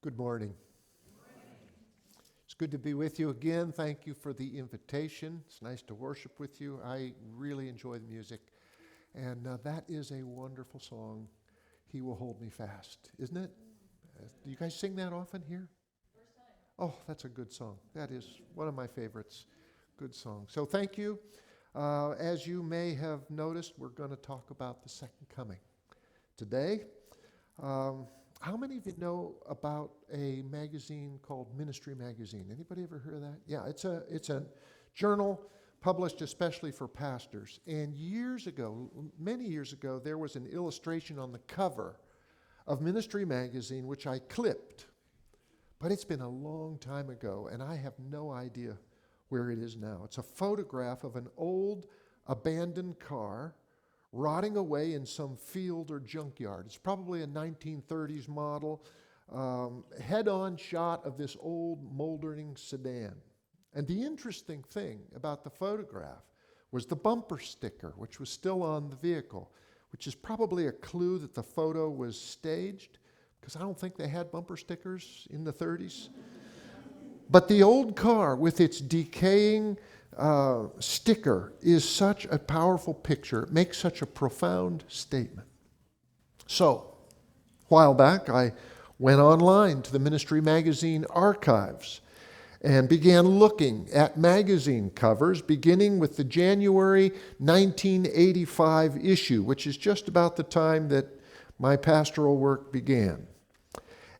Good morning. It's good to be with you again. Thank you for the invitation. It's nice to worship with you. I really enjoy the music. And that is a wonderful song, He Will Hold Me Fast, isn't it? Do you guys sing that often here? First time. Oh, that's a good song. That is one of my favorites. Good song. So thank you. As you may have noticed, we're going to talk about the second coming today. How many of you know about a magazine called Ministry Magazine? Anybody ever heard of that? Yeah, it's a journal published especially for pastors. And years ago, many years ago, there was an illustration on the cover of Ministry Magazine which I clipped. But it's been a long time ago, and I have no idea where it is now. It's a photograph of an old abandoned car rotting away in some field or junkyard. It's probably a 1930s model, head-on shot of this old moldering sedan. And the interesting thing about the photograph was the bumper sticker, which was still on the vehicle, which is probably a clue that the photo was staged, because I don't think they had bumper stickers in the 30s. But the old car with its decaying sticker is such a powerful picture. It makes such a profound statement. So, a while back, I went online to the Ministry Magazine archives and began looking at magazine covers, beginning with the January 1985 issue, which is just about the time that my pastoral work began.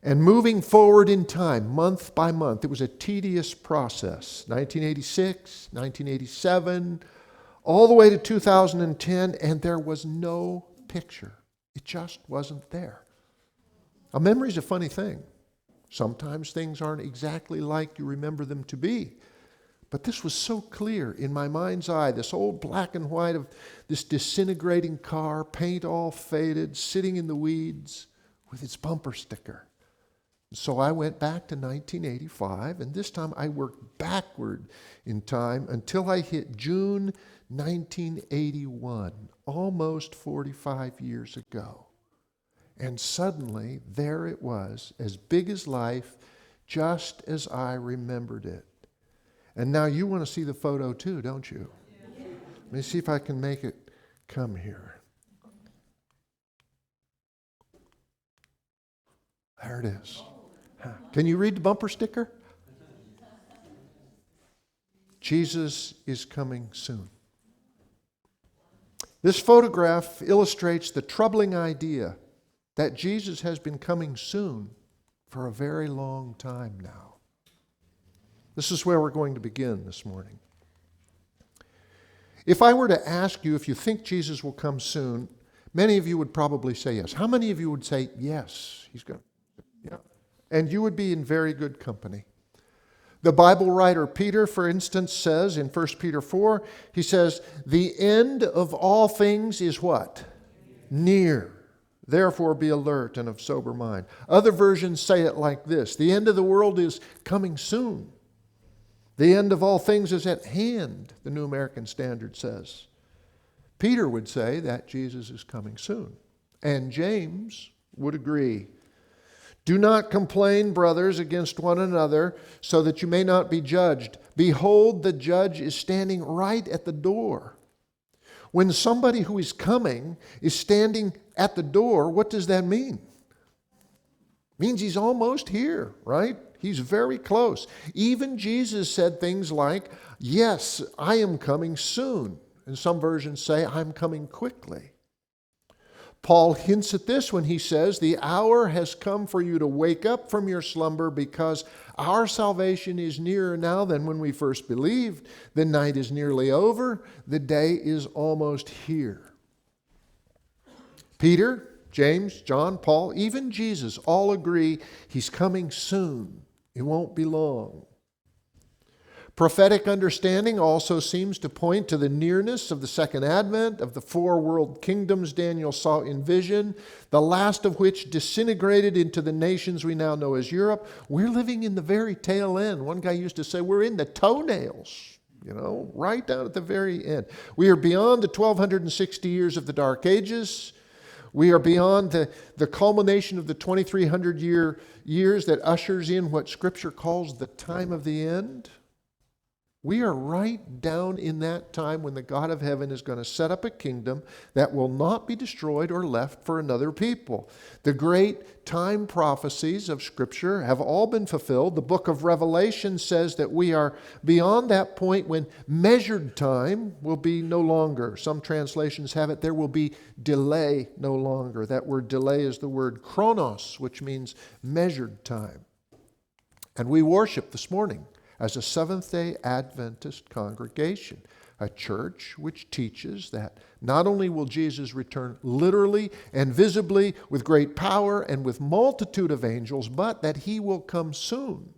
And moving forward in time, month by month, it was a tedious process. 1986, 1987, all the way to 2010, and there was no picture. It just wasn't there. A memory's a funny thing. Sometimes things aren't exactly like you remember them to be. But this was so clear in my mind's eye, this old black and white of this disintegrating car, paint all faded, sitting in the weeds with its bumper sticker. So I went back to 1985, and this time I worked backward in time until I hit June 1981, almost 45 years ago. And suddenly, there it was, as big as life, just as I remembered it. And now you want to see the photo too, don't you? Yeah. Let me see if I can make it come here. There it is. Can you read the bumper sticker? Jesus is coming soon. This photograph illustrates the troubling idea that Jesus has been coming soon for a very long time now. This is where we're going to begin this morning. If I were to ask you if you think Jesus will come soon, many of you would probably say yes. How many of you would say yes, he's going to? Yeah. And you would be in very good company. The Bible writer Peter, for instance, says in 1 Peter 4, he says, the end of all things is what? Near. Therefore be alert and of sober mind. Other versions say it like this: the end of the world is coming soon. The end of all things is at hand, the New American Standard says. Peter would say that Jesus is coming soon. And James would agree. Do not complain, brothers, against one another, so that you may not be judged. Behold, the judge is standing right at the door. When somebody who is coming is standing at the door, what does that mean? It means he's almost here, right? He's very close. Even Jesus said things like, yes, I am coming soon. And some versions say, I'm coming quickly. Paul hints at this when he says, the hour has come for you to wake up from your slumber, because our salvation is nearer now than when we first believed. The night is nearly over. The day is almost here. Peter, James, John, Paul, even Jesus all agree he's coming soon. It won't be long. Prophetic understanding also seems to point to the nearness of the second advent, of the four world kingdoms Daniel saw in vision, the last of which disintegrated into the nations we now know as Europe. We're living in the very tail end. One guy used to say we're in the toenails, right down at the very end. We are beyond the 1260 years of the Dark Ages. We are beyond the culmination of the 2,300 years that ushers in what Scripture calls the time of the end. We are right down in that time when the God of heaven is going to set up a kingdom that will not be destroyed or left for another people. The great time prophecies of Scripture have all been fulfilled. The book of Revelation says that we are beyond that point when measured time will be no longer. Some translations have it, there will be delay no longer. That word delay is the word chronos, which means measured time. And we worship this morning as a Seventh-day Adventist congregation, a church which teaches that not only will Jesus return literally and visibly with great power and with multitude of angels, but that he will come soon.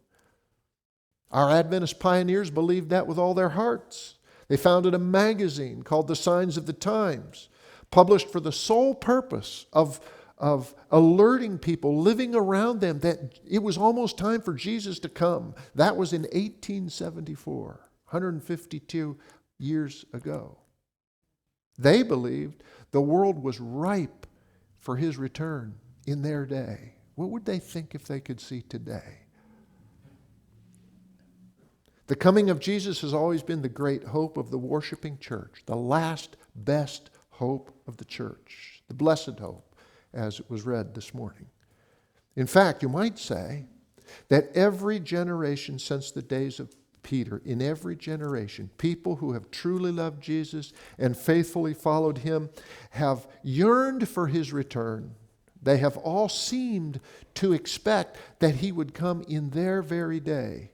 Our Adventist pioneers believed that with all their hearts. They founded a magazine called The Signs of the Times, published for the sole purpose of alerting people living around them that it was almost time for Jesus to come. That was in 1874, 152 years ago. They believed the world was ripe for his return in their day. What would they think if they could see today? The coming of Jesus has always been the great hope of the worshiping church, the last best hope of the church, the blessed hope, as it was read this morning. In fact, you might say that every generation since the days of Peter, in every generation, people who have truly loved Jesus and faithfully followed him have yearned for his return. They have all seemed to expect that he would come in their very day,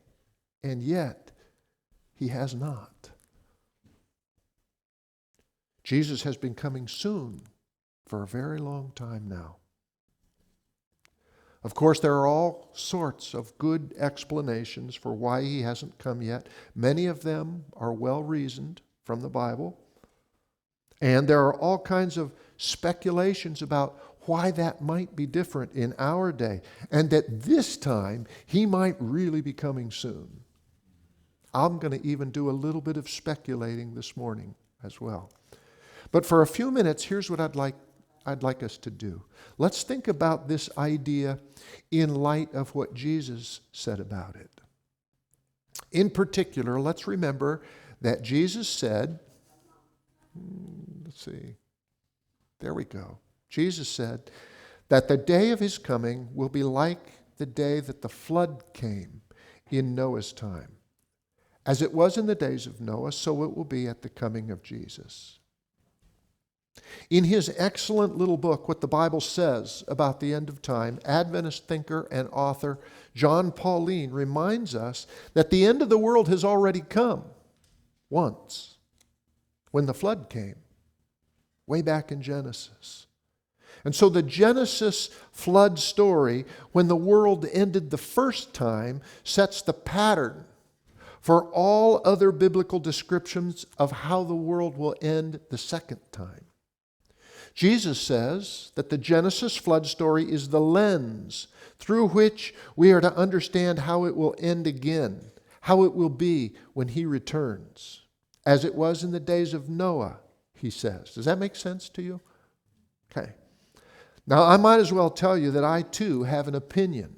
and yet he has not. Jesus has been coming soon for a very long time now. Of course, there are all sorts of good explanations for why he hasn't come yet. Many of them are well reasoned from the Bible. And there are all kinds of speculations about why that might be different in our day, and that this time he might really be coming soon. I'm going to even do a little bit of speculating this morning as well. But for a few minutes, here's what I'd like us to do. Let's think about this idea in light of what Jesus said about it. In particular, let's remember that Jesus said, there we go. Jesus said that the day of his coming will be like the day that the flood came in Noah's time. As it was in the days of Noah, so it will be at the coming of Jesus. In his excellent little book, What the Bible Says About the End of Time, Adventist thinker and author John Pauline reminds us that the end of the world has already come once, when the flood came, way back in Genesis. And so the Genesis flood story, when the world ended the first time, sets the pattern for all other biblical descriptions of how the world will end the second time. Jesus says that the Genesis flood story is the lens through which we are to understand how it will end again, how it will be when he returns, as it was in the days of Noah, he says. Does that make sense to you? Okay. Now, I might as well tell you that I too have an opinion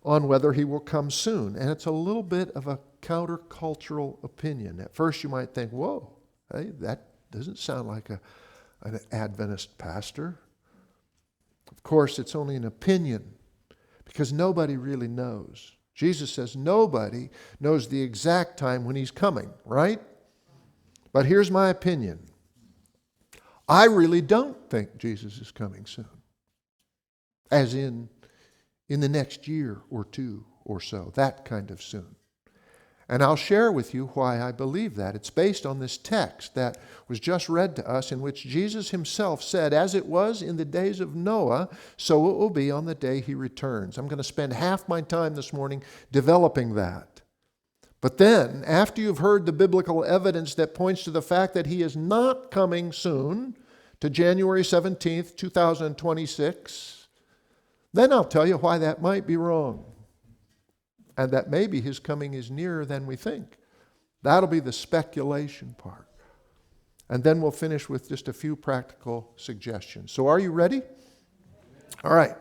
on whether he will come soon, and it's a little bit of a countercultural opinion. At first you might think, whoa, hey, that doesn't sound like an Adventist pastor. Of course, it's only an opinion because nobody really knows. Jesus says nobody knows the exact time when he's coming, right? But here's my opinion. I really don't think Jesus is coming soon, as in the next year or two or so, that kind of soon. And I'll share with you why I believe that. It's based on this text that was just read to us, in which Jesus himself said, as it was in the days of Noah, so it will be on the day he returns. I'm going to spend half my time this morning developing that. But then, after you've heard the biblical evidence that points to the fact that he is not coming soon, to January 17th, 2026, then I'll tell you why that might be wrong, and that maybe his coming is nearer than we think. That'll be the speculation part. And then we'll finish with just a few practical suggestions. So are you ready? All right.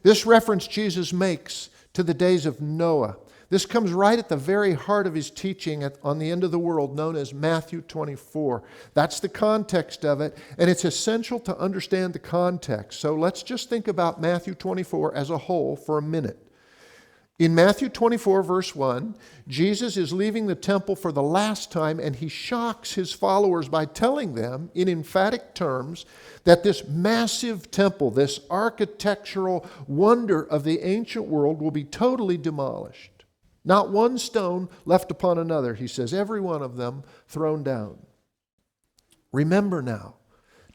This reference Jesus makes to the days of Noah. This comes right at the very heart of his teaching on the end of the world, known as Matthew 24. That's the context of it, and it's essential to understand the context. So let's just think about Matthew 24 as a whole for a minute. In Matthew 24, verse 1, Jesus is leaving the temple for the last time, and he shocks his followers by telling them in emphatic terms that this massive temple, this architectural wonder of the ancient world, will be totally demolished. Not one stone left upon another, he says, every one of them thrown down. Remember now,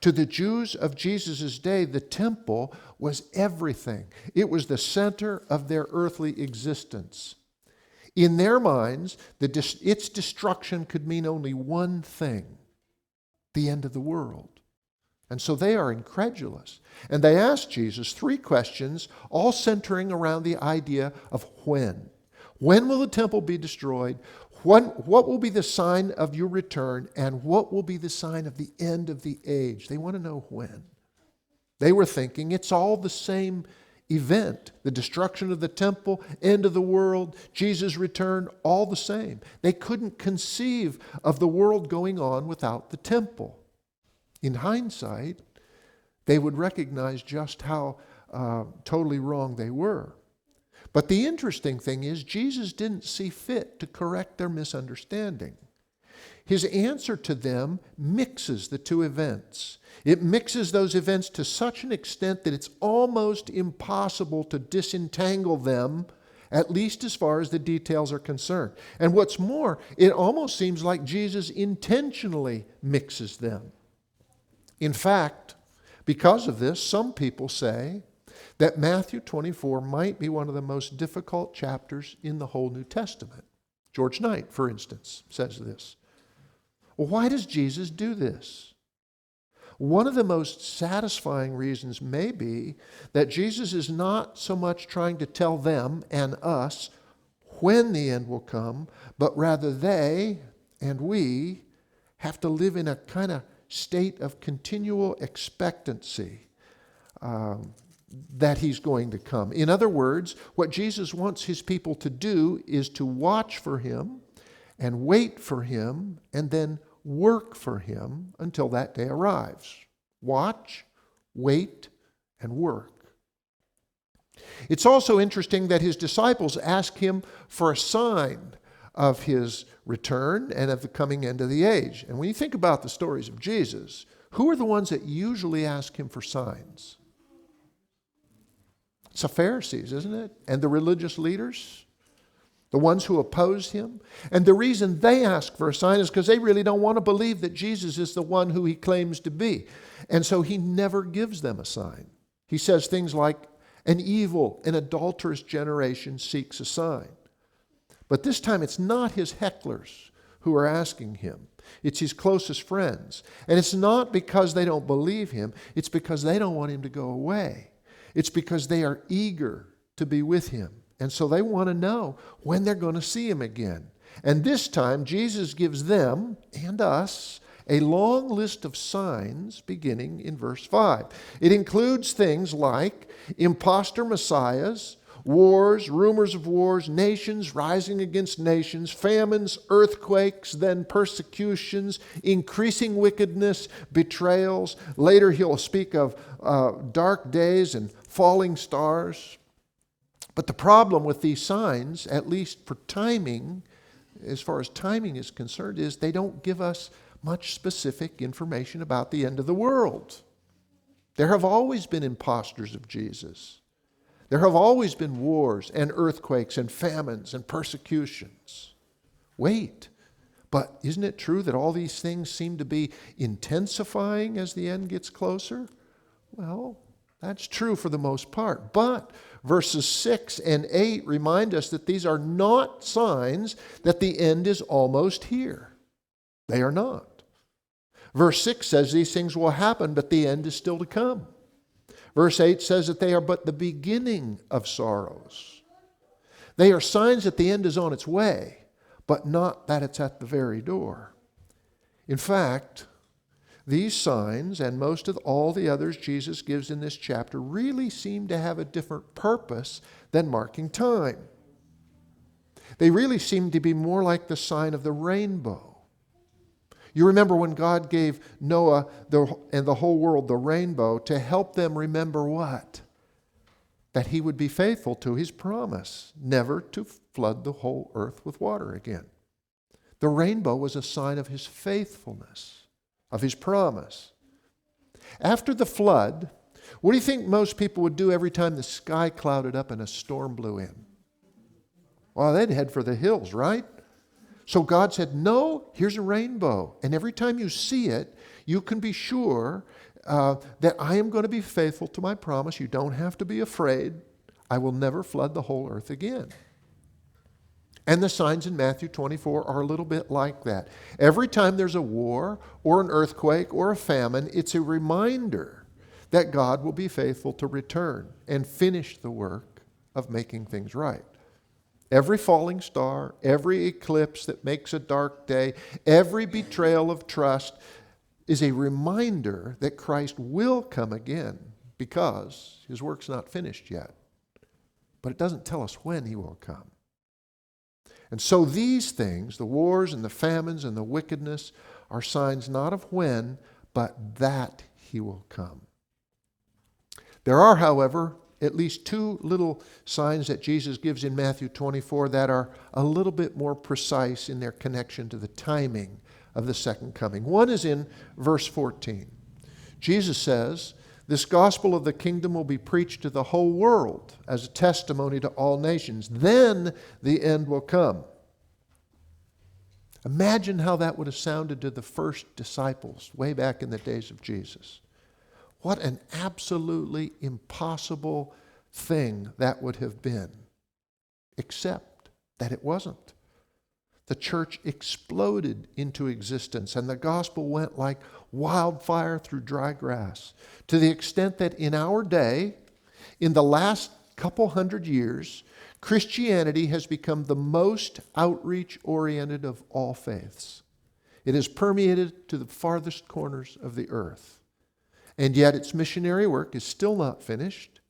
to the Jews of Jesus' day, the temple was everything. It was the center of their earthly existence. In their minds, its destruction could mean only one thing: the end of the world. And so they are incredulous. And they ask Jesus 3 questions, all centering around the idea of when. When will the temple be destroyed? What will be the sign of your return? And what will be the sign of the end of the age? They want to know when. They were thinking it's all the same event. The destruction of the temple, end of the world, Jesus' return, all the same. They couldn't conceive of the world going on without the temple. In hindsight, they would recognize just how totally wrong they were. But the interesting thing is, Jesus didn't see fit to correct their misunderstanding. His answer to them mixes the two events. It mixes those events to such an extent that it's almost impossible to disentangle them, at least as far as the details are concerned. And what's more, it almost seems like Jesus intentionally mixes them. In fact, because of this, some people say that Matthew 24 might be one of the most difficult chapters in the whole New Testament. George Knight, for instance, says this. Well, why does Jesus do this? One of the most satisfying reasons may be that Jesus is not so much trying to tell them and us when the end will come, but rather they and we have to live in a kind of state of continual expectancy that he's going to come. In other words, what Jesus wants his people to do is to watch for him and wait for him and then work for him until that day arrives. Watch, wait, and work. It's also interesting that his disciples ask him for a sign of his return and of the coming end of the age. And when you think about the stories of Jesus, who are the ones that usually ask him for signs? It's the Pharisees, isn't it? And the religious leaders, the ones who oppose him. And the reason they ask for a sign is because they really don't want to believe that Jesus is the one who he claims to be. And so he never gives them a sign. He says things like, an evil and adulterous generation seeks a sign. But this time it's not his hecklers who are asking him. It's his closest friends. And it's not because they don't believe him. It's because they don't want him to go away. It's because they are eager to be with him. And so they want to know when they're going to see him again. And this time, Jesus gives them and us a long list of signs beginning in verse 5. It includes things like imposter messiahs, wars, rumors of wars, nations rising against nations, famines, earthquakes, then persecutions, increasing wickedness, betrayals. Later he'll speak of dark days and falling stars. But the problem with these signs, at least for timing, as far as timing is concerned, is they don't give us much specific information about the end of the world. There have always been impostors of Jesus. There have always been wars and earthquakes and famines and persecutions. Wait, but isn't it true that all these things seem to be intensifying as the end gets closer? Well, that's true for the most part. But verses 6 and 8 remind us that these are not signs that the end is almost here. They are not. Verse 6 says these things will happen, but the end is still to come. Verse 8 says that they are but the beginning of sorrows. They are signs that the end is on its way, but not that it's at the very door. In fact, these signs and most of all the others Jesus gives in this chapter really seem to have a different purpose than marking time. They really seem to be more like the sign of the rainbow. You remember when God gave Noah and the whole world the rainbow to help them remember what? That he would be faithful to his promise, never to flood the whole earth with water again. The rainbow was a sign of his faithfulness, of his promise. After the flood, what do you think most people would do every time the sky clouded up and a storm blew in? Well, they'd head for the hills, right? So God said, no, here's a rainbow. And every time you see it, you can be sure that I am going to be faithful to my promise. You don't have to be afraid. I will never flood the whole earth again. And the signs in Matthew 24 are a little bit like that. Every time there's a war or an earthquake or a famine, it's a reminder that God will be faithful to return and finish the work of making things right. Every falling star, every eclipse that makes a dark day, every betrayal of trust is a reminder that Christ will come again because his work's not finished yet. But it doesn't tell us when he will come. And so these things, the wars and the famines and the wickedness, are signs not of when, but that he will come. There are, however, at least two little signs that Jesus gives in Matthew 24 that are a little bit more precise in their connection to the timing of the second coming. One is in verse 14. Jesus says, "This gospel of the kingdom will be preached to the whole world as a testimony to all nations. Then the end will come." Imagine how that would have sounded to the first disciples way back in the days of Jesus. What an absolutely impossible thing that would have been, except that it wasn't. The church exploded into existence, and the gospel went like wildfire through dry grass, to the extent that in our day, in the last couple hundred years, Christianity has become the most outreach-oriented of all faiths. It has permeated to the farthest corners of the earth. And yet its missionary work is still not finished.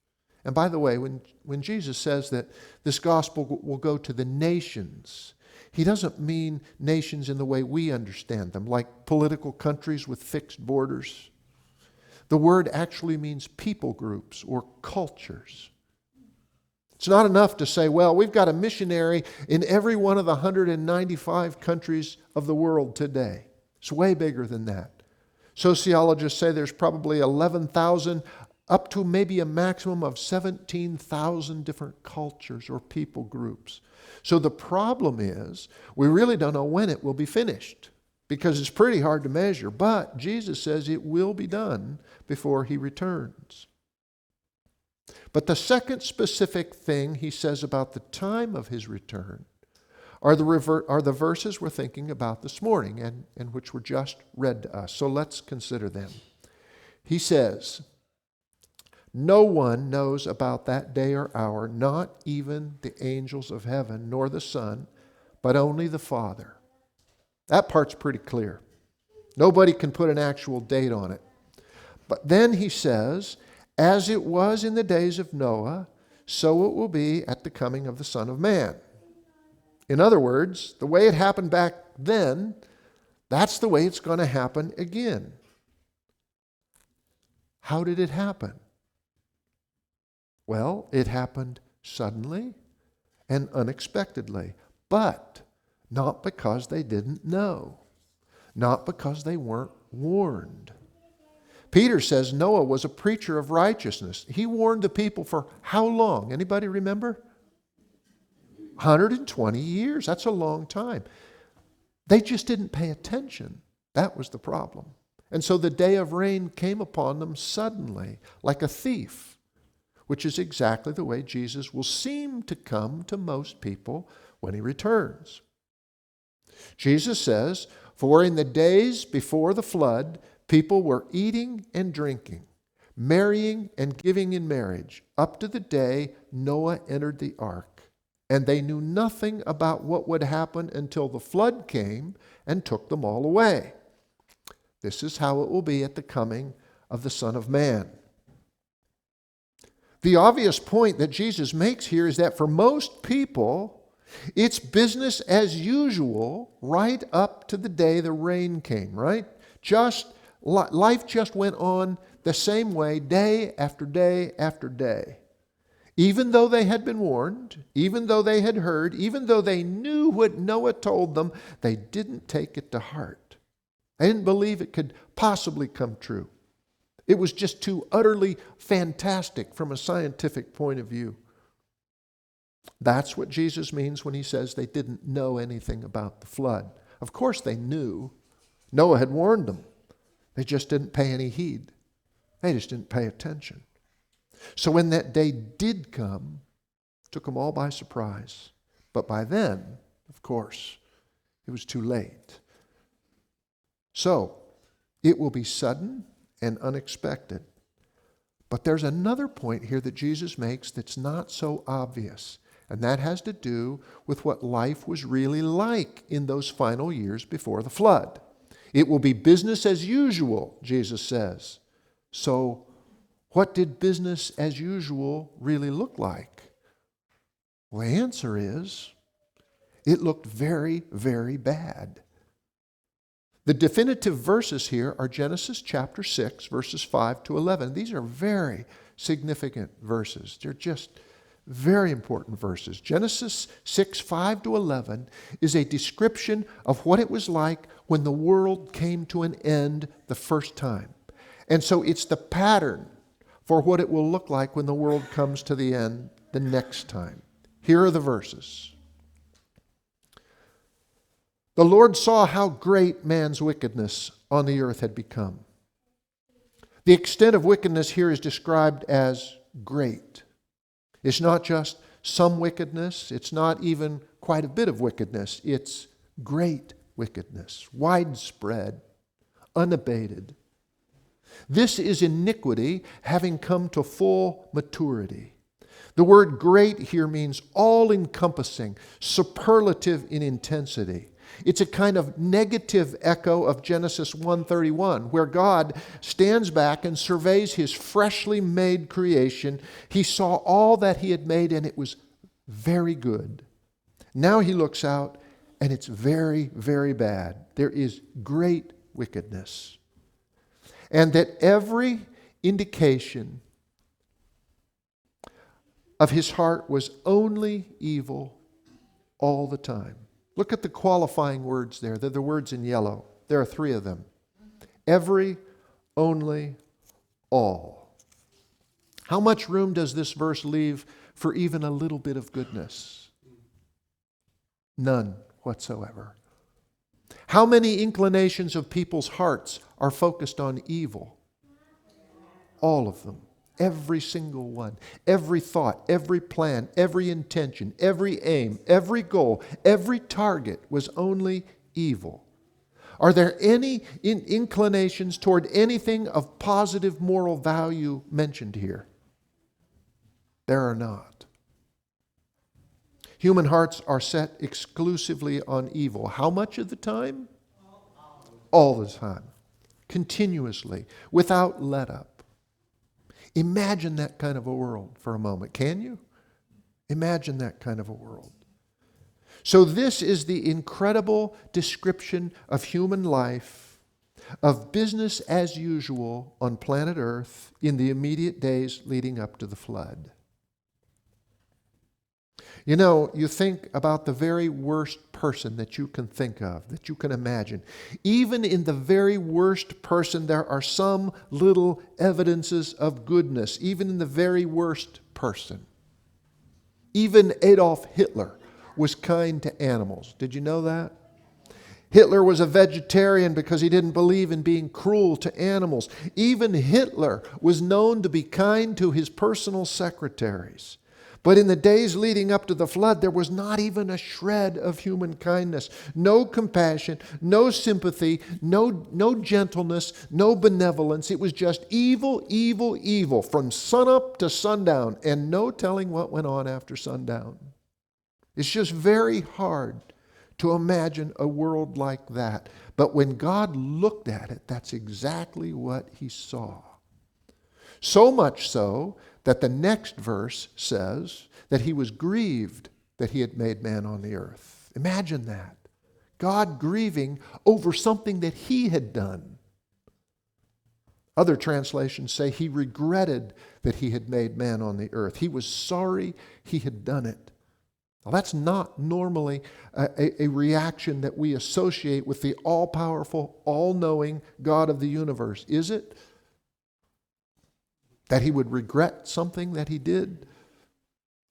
And by the way, when Jesus says that this gospel will go to the nations, he doesn't mean nations in the way we understand them, like political countries with fixed borders. The word actually means people groups or cultures. It's not enough to say, well, we've got a missionary in every one of the 195 countries of the world today. It's way bigger than that. Sociologists say there's probably 11,000 up to maybe a maximum of 17,000 different cultures or people groups. So the problem is we really don't know when it will be finished because it's pretty hard to measure. But Jesus says it will be done before he returns. But the second specific thing he says about the time of his return are the verses we're thinking about this morning and which were just read to us. So let's consider them. He says, "No one knows about that day or hour, not even the angels of heaven, nor the Son, but only the Father." That part's pretty clear. Nobody can put an actual date on it. But then he says, "As it was in the days of Noah, so it will be at the coming of the Son of Man." In other words, the way it happened back then, that's the way it's going to happen again. How did it happen? Well, it happened suddenly and unexpectedly, but not because they didn't know, not because they weren't warned. Peter says Noah was a preacher of righteousness. He warned the people for how long? Anybody remember? 120 years. That's a long time. They just didn't pay attention. That was the problem. And so the day of rain came upon them suddenly, like a thief, which is exactly the way Jesus will seem to come to most people when he returns. Jesus says, "For in the days before the flood, people were eating and drinking, marrying and giving in marriage, up to the day Noah entered the ark. And they knew nothing about what would happen until the flood came and took them all away. This is how it will be at the coming of the Son of Man. The obvious point that Jesus makes here is that for most people, it's business as usual right up to the day the rain came, right? Life just went on the same way day after day after day. Even though they had been warned, even though they had heard, even though they knew what Noah told them, they didn't take it to heart. They didn't believe it could possibly come true. It was just too utterly fantastic from a scientific point of view. That's what Jesus means when he says they didn't know anything about the flood. Of course they knew. Noah had warned them. They just didn't pay any heed. They just didn't pay attention. So when that day did come, it took them all by surprise. But by then, of course, it was too late. So, it will be sudden and unexpected. But there's another point here that Jesus makes that's not so obvious. And that has to do with what life was really like in those final years before the flood. It will be business as usual, Jesus says. So, what did business as usual really look like? Well, the answer is, it looked very, very bad. The definitive verses here are Genesis chapter 6, verses 5 to 11. These are very significant verses. They're just very important verses. Genesis 6, 5 to 11 is a description of what it was like when the world came to an end the first time. And so it's the pattern for what it will look like when the world comes to the end the next time. Here are the verses. The Lord saw how great man's wickedness on the earth had become. The extent of wickedness here is described as great. It's not just some wickedness. It's not even quite a bit of wickedness. It's great wickedness, widespread, unabated. This is iniquity having come to full maturity. The word great here means all-encompassing, superlative in intensity. It's a kind of negative echo of Genesis 1:31, where God stands back and surveys his freshly made creation. He saw all that he had made, and it was very good. Now he looks out, and it's very, very bad. There is great wickedness. And that every indication of his heart was only evil all the time. Look at the qualifying words there. They're the words in yellow. There are 3 of them. Every, only, all. How much room does this verse leave for even a little bit of goodness? None whatsoever. How many inclinations of people's hearts are focused on evil? All of them. Every single one. Every thought, every plan, every intention, every aim, every goal, every target was only evil. Are there any inclinations toward anything of positive moral value mentioned here? There are not. Human hearts are set exclusively on evil. How much of the time? All the time. Continuously. Without let up. Imagine that kind of a world for a moment, can you? Imagine that kind of a world. So this is the incredible description of human life, of business as usual on planet Earth in the immediate days leading up to the flood. You know, you think about the very worst person that you can think of, that you can imagine. Even in the very worst person, there are some little evidences of goodness, even in the very worst person. Even Adolf Hitler was kind to animals. Did you know that? Hitler was a vegetarian because he didn't believe in being cruel to animals. Even Hitler was known to be kind to his personal secretaries. But in the days leading up to the flood, there was not even a shred of human kindness. No compassion, no sympathy, no gentleness, no benevolence. It was just evil, evil, evil from sunup to sundown, and no telling what went on after sundown. It's just very hard to imagine a world like that. But when God looked at it, that's exactly what he saw. So much so that the next verse says that he was grieved that he had made man on the earth. Imagine that. God grieving over something that he had done. Other translations say he regretted that he had made man on the earth. He was sorry he had done it. Now, that's not normally a reaction that we associate with the all-powerful, all-knowing God of the universe, is it? That he would regret something that he did?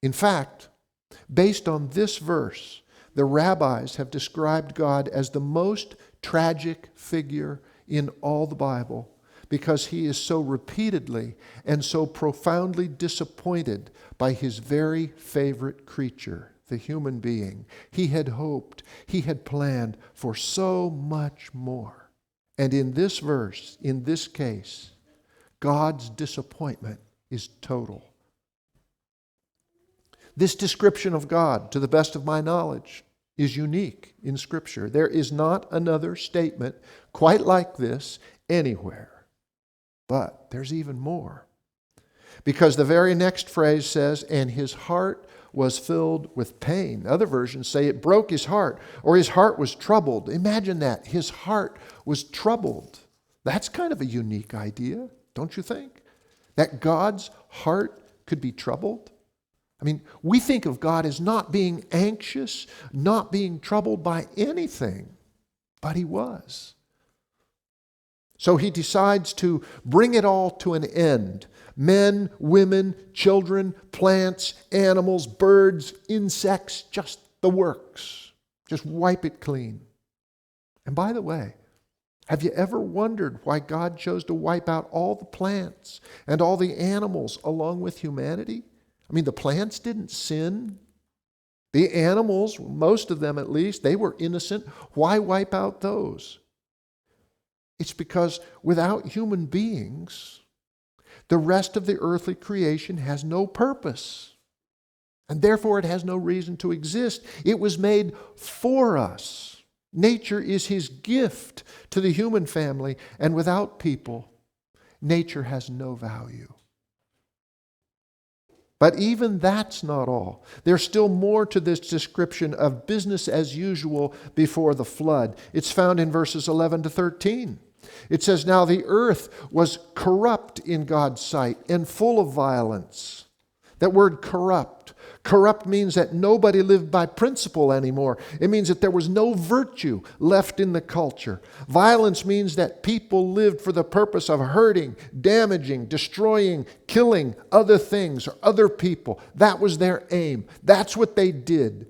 In fact, based on this verse, the rabbis have described God as the most tragic figure in all the Bible because he is so repeatedly and so profoundly disappointed by his very favorite creature, the human being. He had hoped, he had planned for so much more. And in this verse, in this case, God's disappointment is total. This description of God, to the best of my knowledge, is unique in Scripture. There is not another statement quite like this anywhere. But there's even more. Because the very next phrase says, and his heart was filled with pain. Other versions say it broke his heart, or his heart was troubled. Imagine that. His heart was troubled. That's kind of a unique idea, don't you think? That God's heart could be troubled? I mean, we think of God as not being anxious, not being troubled by anything, but he was. So he decides to bring it all to an end. Men, women, children, plants, animals, birds, insects, just the works. Just wipe it clean. And by the way, have you ever wondered why God chose to wipe out all the plants and all the animals along with humanity? I mean, the plants didn't sin. The animals, most of them at least, they were innocent. Why wipe out those? It's because without human beings, the rest of the earthly creation has no purpose. And therefore it has no reason to exist. It was made for us. Nature is his gift to the human family, and without people, nature has no value. But even that's not all. There's still more to this description of business as usual before the flood. It's found in verses 11 to 13. It says, now the earth was corrupt in God's sight and full of violence. That word corrupt. Corrupt means that nobody lived by principle anymore. It means that there was no virtue left in the culture. Violence means that people lived for the purpose of hurting, damaging, destroying, killing other things or other people. That was their aim. That's what they did.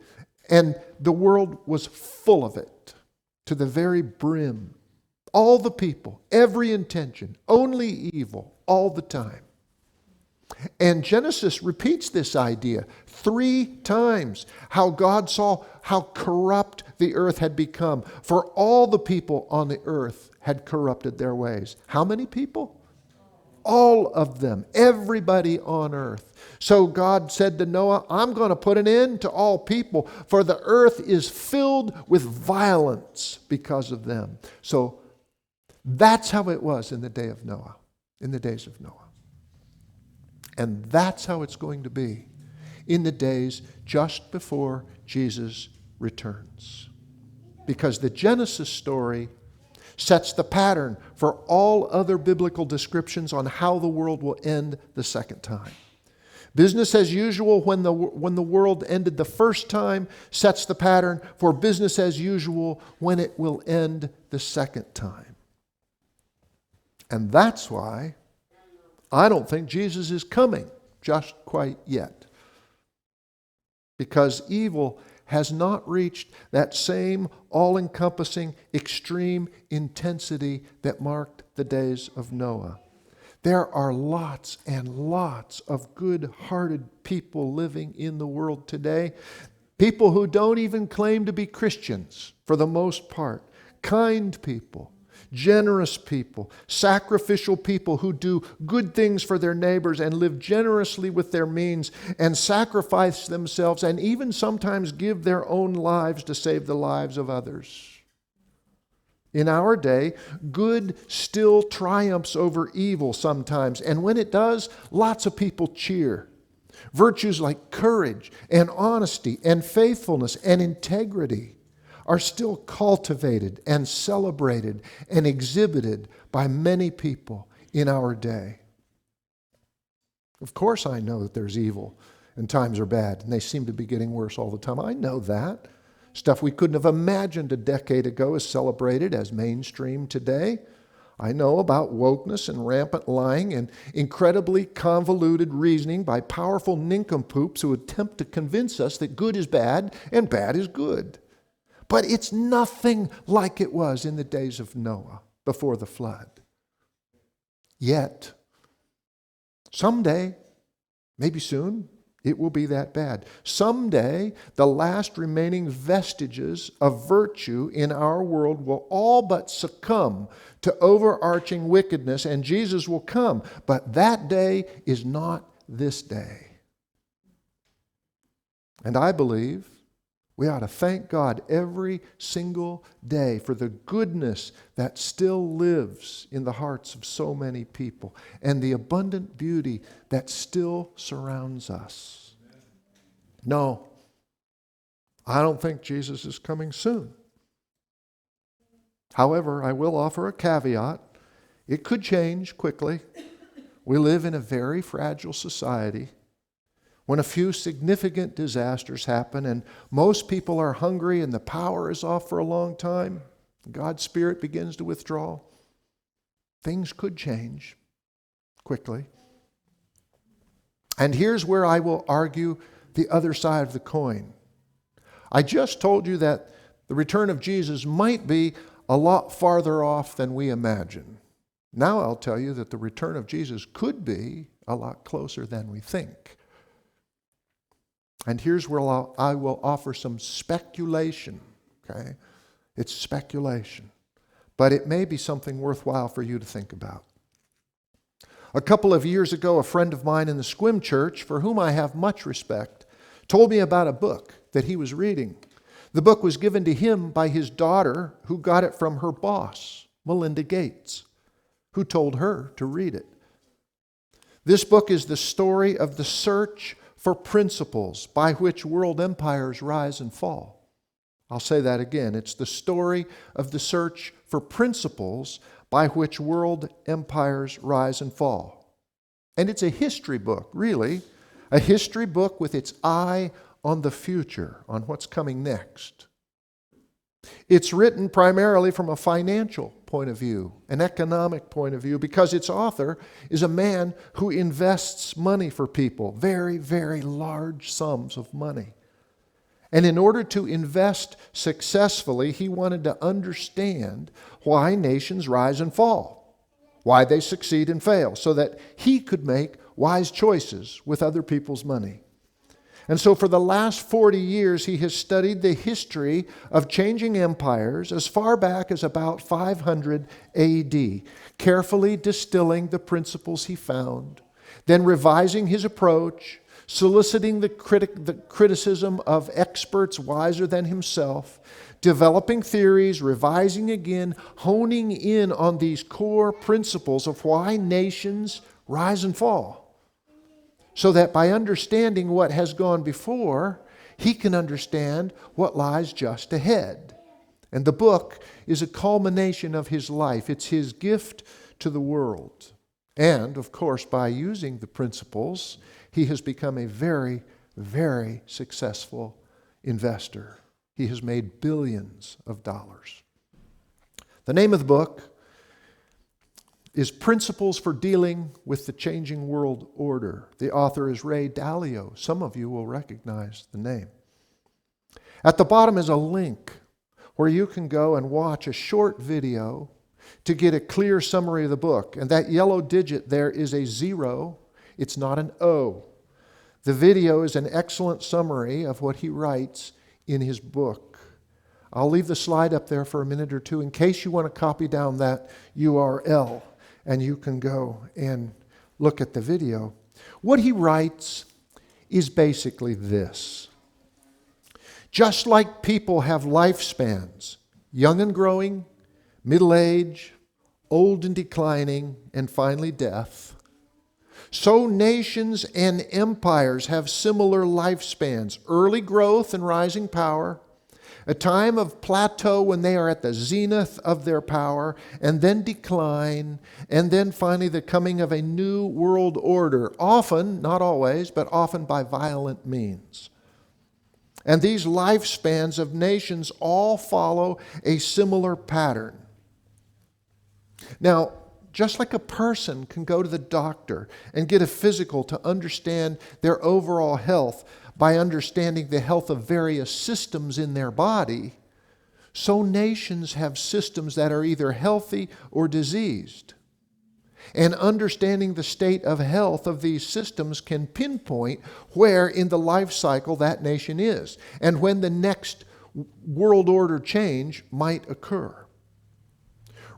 And the world was full of it to the very brim. All the people, every intention, only evil, all the time. And Genesis repeats this idea 3 times, how God saw how corrupt the earth had become. For all the people on the earth had corrupted their ways. How many people? All of them, everybody on earth. So God said to Noah, I'm going to put an end to all people, for the earth is filled with violence because of them. So that's how it was in the day of Noah, in the days of Noah. And that's how it's going to be in the days just before Jesus returns. Because the Genesis story sets the pattern for all other biblical descriptions on how the world will end the second time. Business as usual when the world ended the first time sets the pattern for business as usual when it will end the second time. And that's why I don't think Jesus is coming just quite yet. Because evil has not reached that same all-encompassing, extreme intensity that marked the days of Noah. There are lots and lots of good-hearted people living in the world today. People who don't even claim to be Christians, for the most part. Kind people. generous people, sacrificial people who do good things for their neighbors and live generously with their means and sacrifice themselves and even sometimes give their own lives to save the lives of others. In our day, good still triumphs over evil sometimes, and when it does, lots of people cheer. Virtues like courage and honesty and faithfulness and integrity are still cultivated and celebrated and exhibited by many people in our day. Of course I know that there's evil and times are bad, and they seem to be getting worse all the time. I know that. Stuff we couldn't have imagined a decade ago is celebrated as mainstream today. I know about wokeness and rampant lying and incredibly convoluted reasoning by powerful nincompoops who attempt to convince us that good is bad and bad is good. But it's nothing like it was in the days of Noah before the flood. Yet, someday, maybe soon, it will be that bad. Someday, the last remaining vestiges of virtue in our world will all but succumb to overarching wickedness, and Jesus will come. But that day is not this day. And I believe we ought to thank God every single day for the goodness that still lives in the hearts of so many people and the abundant beauty that still surrounds us. No, I don't think Jesus is coming soon. However, I will offer a caveat. It could change quickly. We live in a very fragile society. When a few significant disasters happen and most people are hungry and the power is off for a long time, God's Spirit begins to withdraw, things could change quickly. And here's where I will argue the other side of the coin. I just told you that the return of Jesus might be a lot farther off than we imagine. Now I'll tell you that the return of Jesus could be a lot closer than we think. And here's where I will offer some speculation, okay? It's speculation, but it may be something worthwhile for you to think about. A couple of years ago, a friend of mine in the Squim Church, for whom I have much respect, told me about a book that he was reading. The book was given to him by his daughter, who got it from her boss, Melinda Gates, who told her to read it. This book is the story of the search for principles by which world empires rise and fall. I'll say that again. It's the story of the search for principles by which world empires rise and fall. And it's a history book, really. A history book with its eye on the future, on what's coming next. It's written primarily from a financial point of view, an economic point of view, because its author is a man who invests money for people, very, very large sums of money. And in order to invest successfully, he wanted to understand why nations rise and fall, why they succeed and fail, so that he could make wise choices with other people's money. And so for the last 40 years, he has studied the history of changing empires as far back as about 500 AD, carefully distilling the principles he found, then revising his approach, soliciting the criticism of experts wiser than himself, developing theories, revising again, honing in on these core principles of why nations rise and fall, so that by understanding what has gone before, he can understand what lies just ahead. And the book is a culmination of his life. It's his gift to the world. And, of course, by using the principles, he has become a very, very successful investor. He has made billions of dollars. The name of the book is Principles for Dealing with the Changing World Order. The author is Ray Dalio. Some of you will recognize the name. At the bottom is a link where you can go and watch a short video to get a clear summary of the book. And that yellow digit there is a 0. It's not an O. The video is an excellent summary of what he writes in his book. I'll leave the slide up there for a minute or two in case you want to copy down that URL and you can go and look at the video. What he writes is basically this. Just like people have lifespans, young and growing, middle age, old and declining, and finally death, so nations and empires have similar lifespans, early growth and rising power, a time of plateau when they are at the zenith of their power, and then decline, and then finally the coming of a new world order, often, not always, but often by violent means. And these lifespans of nations all follow a similar pattern. Now, just like a person can go to the doctor and get a physical to understand their overall health by understanding the health of various systems in their body, so nations have systems that are either healthy or diseased. And understanding the state of health of these systems can pinpoint where in the life cycle that nation is and when the next world order change might occur.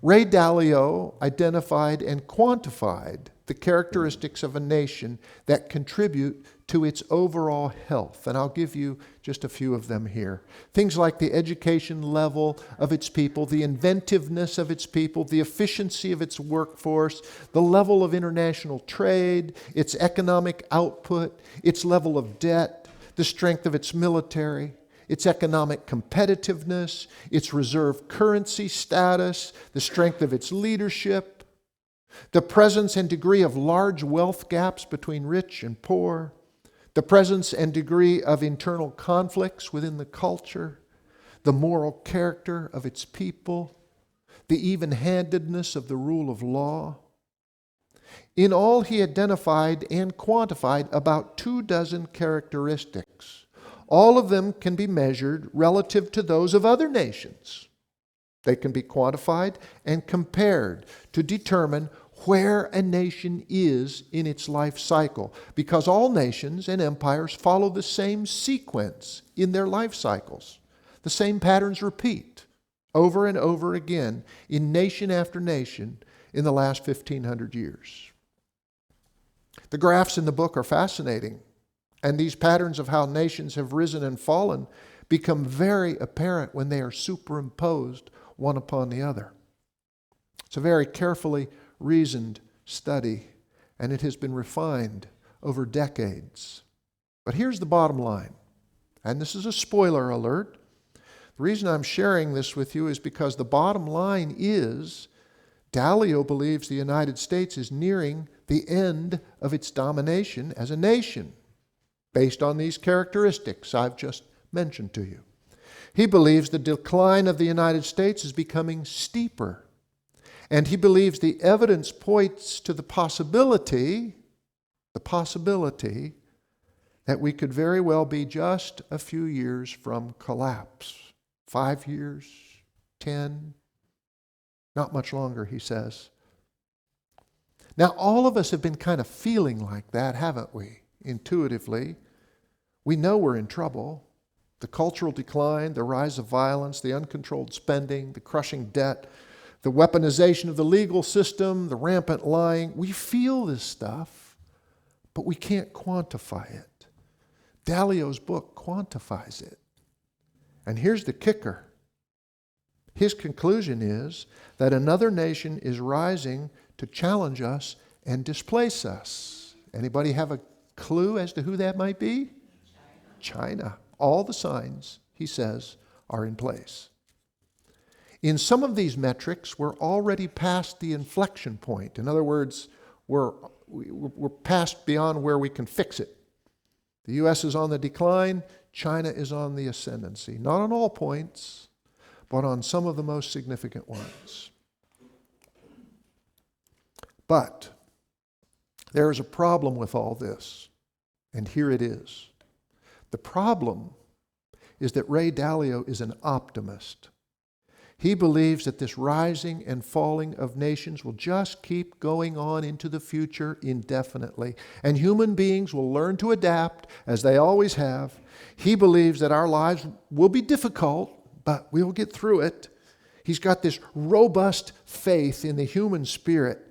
Ray Dalio identified and quantified the characteristics of a nation that contribute to its overall health. And I'll give you just a few of them here. Things like the education level of its people, the inventiveness of its people, the efficiency of its workforce, the level of international trade, its economic output, its level of debt, the strength of its military, its economic competitiveness, its reserve currency status, the strength of its leadership, the presence and degree of large wealth gaps between rich and poor, the presence and degree of internal conflicts within the culture, the moral character of its people, the even-handedness of the rule of law. In all, he identified and quantified about 24 characteristics. All of them can be measured relative to those of other nations. They can be quantified and compared to determine where a nation is in its life cycle, because all nations and empires follow the same sequence in their life cycles. The same patterns repeat over and over again in nation after nation in the last 1,500 years. The graphs in the book are fascinating, and these patterns of how nations have risen and fallen become very apparent when they are superimposed one upon the other. It's a very carefully reasoned study, and it has been refined over decades. But here's the bottom line, and this is a spoiler alert. The reason I'm sharing this with you is because the bottom line is Dalio believes the United States is nearing the end of its domination as a nation, based on these characteristics I've just mentioned to you. He believes the decline of the United States is becoming steeper. And he believes the evidence points to the possibility that we could very well be just a few years from collapse. 5 years, 10, not much longer, he says. Now, all of us have been kind of feeling like that, haven't we? Intuitively. We know we're in trouble. The cultural decline, the rise of violence, the uncontrolled spending, the crushing debt, the weaponization of the legal system, the rampant lying. We feel this stuff, but we can't quantify it. Dalio's book quantifies it. And here's the kicker. His conclusion is that another nation is rising to challenge us and displace us. Anybody have a clue as to who that might be? China. All the signs, he says, are in place. In some of these metrics, we're already past the inflection point. In other words, we're past beyond where we can fix it. The U.S. is on the decline. China is on the ascendancy. Not on all points, but on some of the most significant ones. But there is a problem with all this, and here it is. The problem is that Ray Dalio is an optimist. He believes that this rising and falling of nations will just keep going on into the future indefinitely, and human beings will learn to adapt as they always have. He believes that our lives will be difficult, but we'll get through it. He's got this robust faith in the human spirit.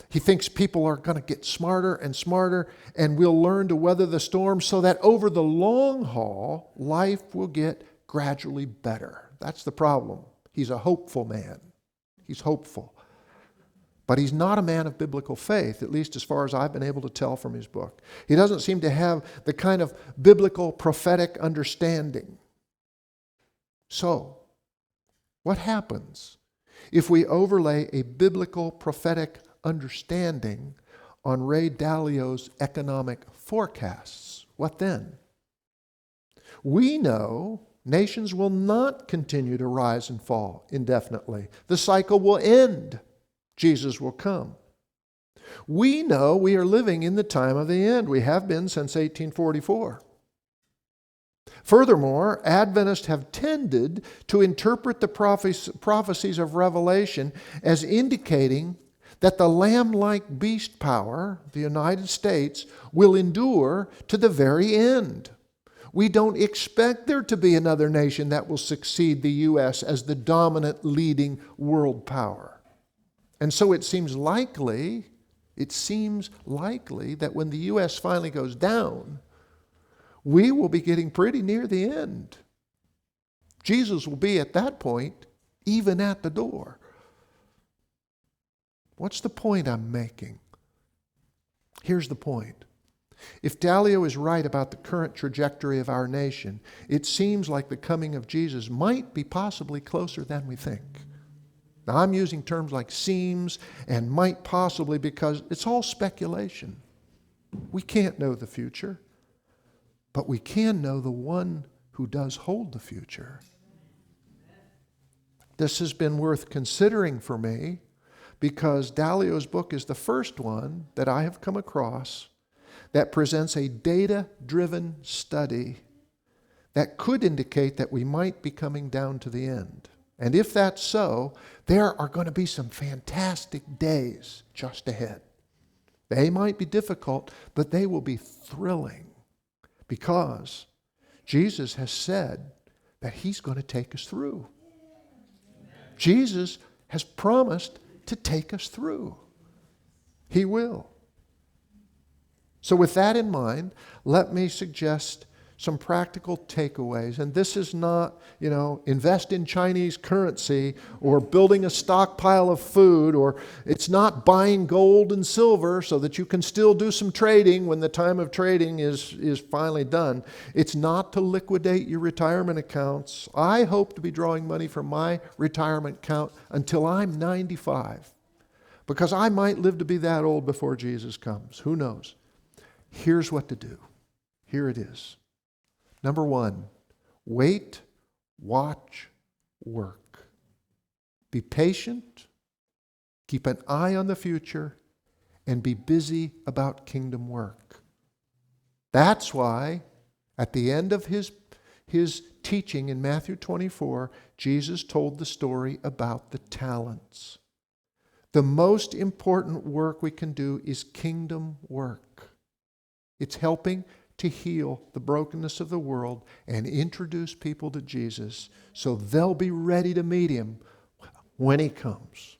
He thinks people are going to get smarter and smarter, and we'll learn to weather the storm so that over the long haul, life will get gradually better. That's the problem. He's a hopeful man. He's hopeful. But he's not a man of biblical faith, at least as far as I've been able to tell from his book. He doesn't seem to have the kind of biblical prophetic understanding. So, what happens if we overlay a biblical prophetic understanding on Ray Dalio's economic forecasts? What then? We know nations will not continue to rise and fall indefinitely. The cycle will end. Jesus will come. We know we are living in the time of the end. We have been since 1844. Furthermore, Adventists have tended to interpret the prophecies of Revelation as indicating that the lamb-like beast power, the United States, will endure to the very end. We don't expect there to be another nation that will succeed the U.S. as the dominant leading world power. And so it seems likely that when the U.S. finally goes down, we will be getting pretty near the end. Jesus will be at that point even at the door. What's the point I'm making? Here's the point. If Dalio is right about the current trajectory of our nation, it seems like the coming of Jesus might be possibly closer than we think. Now, I'm using terms like seems and might possibly because it's all speculation. We can't know the future, but we can know the one who does hold the future. This has been worth considering for me because Dalio's book is the first one that I have come across that presents a data-driven study that could indicate that we might be coming down to the end. And if that's so, there are going to be some fantastic days just ahead. They might be difficult, but they will be thrilling because Jesus has said that he's going to take us through. Jesus has promised to take us through. He will. So with that in mind, let me suggest some practical takeaways. And this is not, invest in Chinese currency or building a stockpile of food, or it's not buying gold and silver so that you can still do some trading when the time of trading is finally done. It's not to liquidate your retirement accounts. I hope to be drawing money from my retirement account until I'm 95, because I might live to be that old before Jesus comes. Who knows? Here's what to do. Here it is. Number one, wait, watch, work. Be patient, keep an eye on the future, and be busy about kingdom work. That's why at the end of his teaching in Matthew 24, Jesus told the story about the talents. The most important work we can do is kingdom work. It's helping to heal the brokenness of the world and introduce people to Jesus so they'll be ready to meet him when he comes.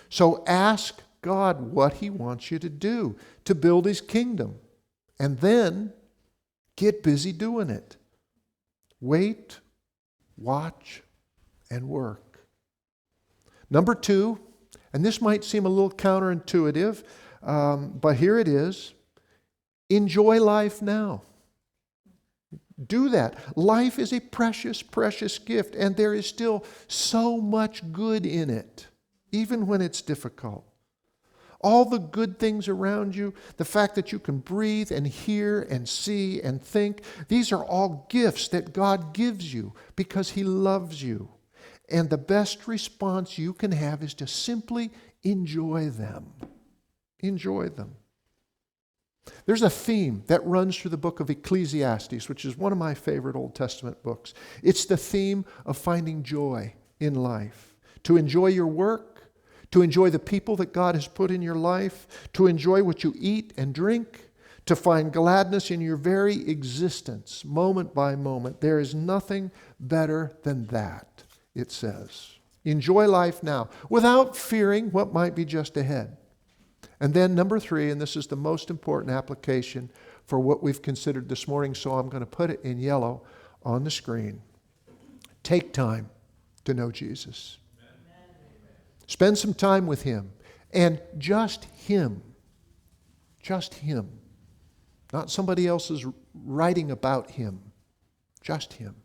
So ask God what he wants you to do to build his kingdom, and then get busy doing it. Wait, watch, and work. Number two, and this might seem a little counterintuitive, but here it is. Enjoy life now. Do that. Life is a precious, precious gift, and there is still so much good in it, even when it's difficult. All the good things around you, the fact that you can breathe and hear and see and think, these are all gifts that God gives you because he loves you. And the best response you can have is to simply enjoy them. Enjoy them. There's a theme that runs through the book of Ecclesiastes, which is one of my favorite Old Testament books. It's the theme of finding joy in life. To enjoy your work, to enjoy the people that God has put in your life, to enjoy what you eat and drink, to find gladness in your very existence, moment by moment. There is nothing better than that, it says. Enjoy life now without fearing what might be just ahead. And then number 3, and this is the most important application for what we've considered this morning, so I'm going to put it in yellow on the screen. Take time to know Jesus. Spend some time with Him, and just Him. Just Him. Not somebody else's writing about Him. Just Him.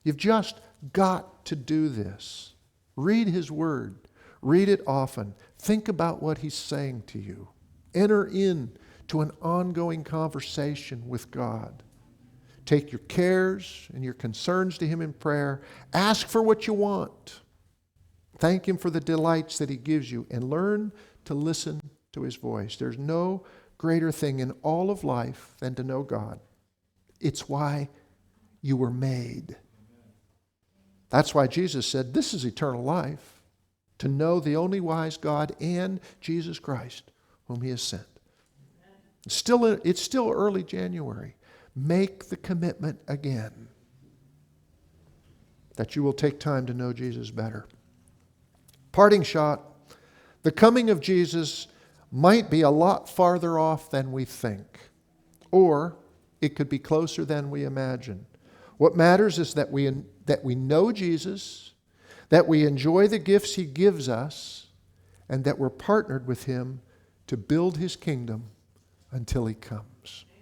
You've just got to do this. Read His Word. Read it often. Think about what He's saying to you. Enter into an ongoing conversation with God. Take your cares and your concerns to Him in prayer. Ask for what you want. Thank Him for the delights that He gives you, and learn to listen to His voice. There's no greater thing in all of life than to know God. It's why you were made. That's why Jesus said, this is eternal life, to know the only wise God and Jesus Christ, whom He has sent. It's still early January. Make the commitment again that you will take time to know Jesus better. Parting shot, the coming of Jesus might be a lot farther off than we think, or it could be closer than we imagine. What matters is that we know Jesus, that we enjoy the gifts He gives us, and that we're partnered with Him to build His kingdom until He comes.